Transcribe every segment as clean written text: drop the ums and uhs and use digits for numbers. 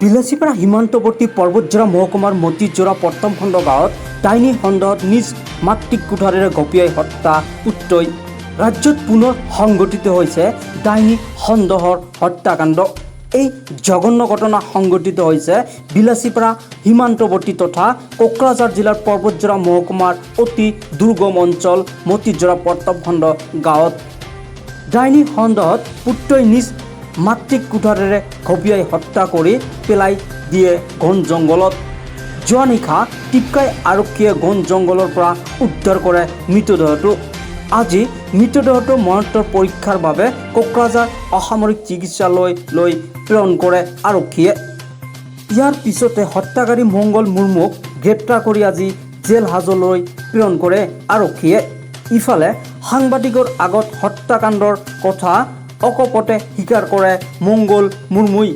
বিলাসীপাৰা সীমান্তৱৰ্তী পৰ্বতজোৰা মহকুমাৰ মতিজোৰা প্ৰথম খণ্ড গাঁৱত ডাইনী সন্দেহত নিজ মাতৃক কুঠাৰেৰে গপিয়াই হত্যা উত্তৈ। ৰাজ্যত পুনৰ সংঘটিত হৈছে ডাইনী সন্দেহৰ হত্যাকাণ্ড। এই জঘন্য ঘটনা সংঘটিত হৈছে বিলাসীপাৰা সীমান্তৱৰ্তী তথা কোকৰাঝাৰ জিলাৰ পৰ্বতজোৰা মহকুমাৰ অতি দুৰ্গম অঞ্চল মতিজোৰা প্ৰথম খণ্ড গাঁৱত। ডাইনী সন্দেহত পুত্ৰই নিজ মাতৃক কুঠাৰেৰে ঘপিয়াই হত্যা কৰি পেলাই দিয়ে ঘন জংঘলত। যোৱা নিশা টিপকাই আৰক্ষীয়ে ঘন জংঘলৰ পৰা উদ্ধাৰ কৰে মৃতদেহটো। আজি মৃতদেহটো মৰণোত্তৰ পৰীক্ষাৰ বাবে কোকৰাঝাৰ অসামৰিক চিকিৎসালয়লৈ প্ৰেৰণ কৰে আৰক্ষীয়ে। ইয়াৰ পিছতে হত্যাকাৰী মংগল মুৰ্মুক গ্ৰেপ্তাৰ কৰি আজি জেল হাজতলৈ প্ৰেৰণ কৰে আৰক্ষীয়ে। ইফালে সাংবাদিকৰ আগত হত্যাকাণ্ডৰ কথা অকপতে স্বীকাৰ কৰে মংগল মুৰ্মুই।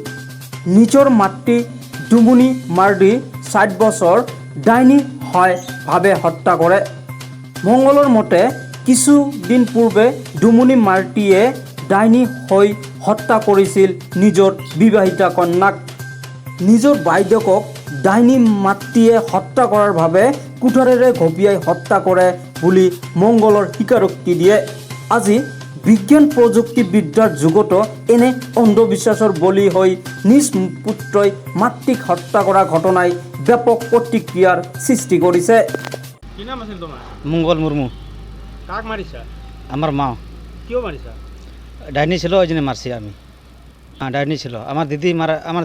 নিজৰ মাতৃ ডুমুনি মাৰ্ডি 60 বছৰ ডাইনী হয় ভাৱে হত্যা কৰে। মংগলৰ মতে কিছুদিন পূৰ্বে ডুমুনি মাৰ্টিয়ে ডাইনী হৈ হত্যা কৰিছিল নিজৰ বিবাহিতা কন্যাক। নিজৰ বাইদেউকক ডাইনী মাতৃয়ে হত্যা কৰাৰ বাবে কুঠাৰেৰে ঘপিয়াই হত্যা কৰে বুলি মংগলৰ স্বীকাৰোক্তি দিয়ে। আজি বিজ্ঞান প্ৰযুক্তিবিদ্যাৰ যুগতো এনে অন্ধবিশ্বাসৰ বলি হৈ নিজ পুত্ৰই মাতৃক হত্যা কৰা ঘটনাই ব্যাপক প্ৰতিক্ৰিয়াৰ সৃষ্টি কৰিছে। কি নাম আছিল তোমাৰ? মঙ্গল মুর্মু। কাক মারিছা? আমার মা কিয় মারিছা? ডাইনি ছিল, ওই জন্য মারছি আমি। হ্যাঁ, ডাইনি ছিল। আমার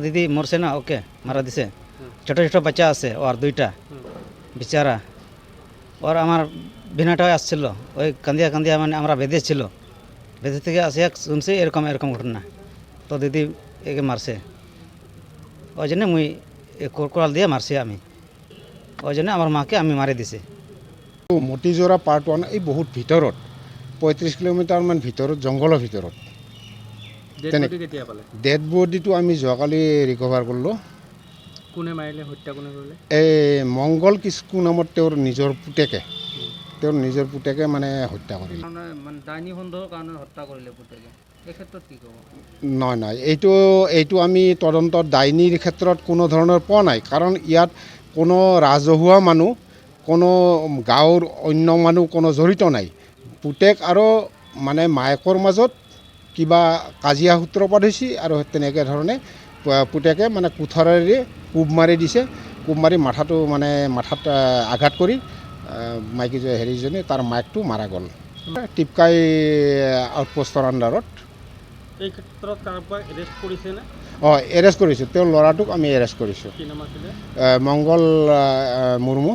দিদি মরছে না, ওকে মারা দিছে। ছোট ছোট বাচ্চা আছে ওর দুইটা বিচারা। ওর আমার বিনাটাও আসছিল, ওই কান্দিয়া কান্দিয়া মানে আমরা বেঁধে ছিল, বেঁধে থেকে আসিয়া শুনছি এরকম এরকম ঘটনা, তো দিদি একে মারছে। ওই জন্য মুই কোরকোড়াল দিয়ে মারছি আমি, ওই জন্য আমার মাকে আমি মারি দিছি। মতিজোৰা পাৰ্ট 1 এই বহুত ভিতৰত 35 কিলোমিটাৰমান ভিতৰত জংঘলৰ ভিতৰত। কেতিয়া পালে? ডেড বডিটো আমি যোৱাকালি ৰিকভাৰ কৰিলোঁ। কোনে মাৰিলে, হত্যা কোনে কৰিলে? এই মংগল কিস্কু নামত তেওঁৰ নিজৰ পুতেকে মানে হত্যা কৰিলে। ডাইনি সন্দেহৰ কাৰণে হত্যা কৰিলে পুতেকে, এই ক্ষেত্ৰত কি ক'ব? নহয় এইটো আমি তদন্তত ডাইনীৰ ক্ষেত্ৰত কোনো ধৰণৰ পোৱা নাই, কাৰণ ইয়াত কোনো ৰাজহুৱা মানুহ, কোনো গাঁৱৰ অন্য মানুহ কোনো জড়িত নাই। পুতেক আৰু মানে মায়েকৰ মাজত কিবা কাজিয়া সূত্ৰপাত হৈছে আৰু তেনেকৈ ধৰণে পুতেকে মানে কুঠাৰেৰে কোব মাৰি দিছে। কোব মাৰি মাথাত আঘাত কৰি মাইকী হেৰিজনী তাৰ মায়েকটো মাৰা গ'ল টিপকাই আউটপোষ্টৰ আণ্ডাৰত। এই ক্ষেত্ৰত কাৰোবাক এৰেষ্ট কৰিছেনে? এৰেষ্ট কৰিছোঁ, তেওঁৰ ল'ৰাটোক আমি এৰেষ্ট কৰিছোঁ। কি নাম আছিলে? মংগল মুৰ্মু।